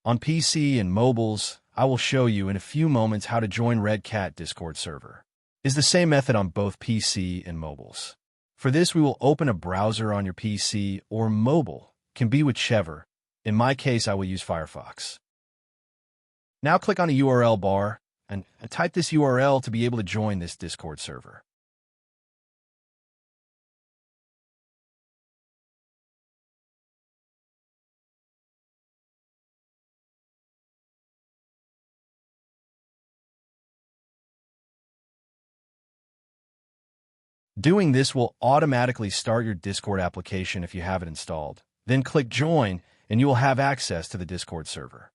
On PC and mobiles, I will show you in a few moments how to join Red Cat Discord server. It's the same method on both PC and mobiles. For this, we will open a browser on your PC or mobile, can be whichever. In my case, I will use Firefox. Now click on the URL bar and type this URL to be able to join this Discord server. Doing this will automatically start your Discord application if you have it installed. Then click Join, and you will have access to the Discord server.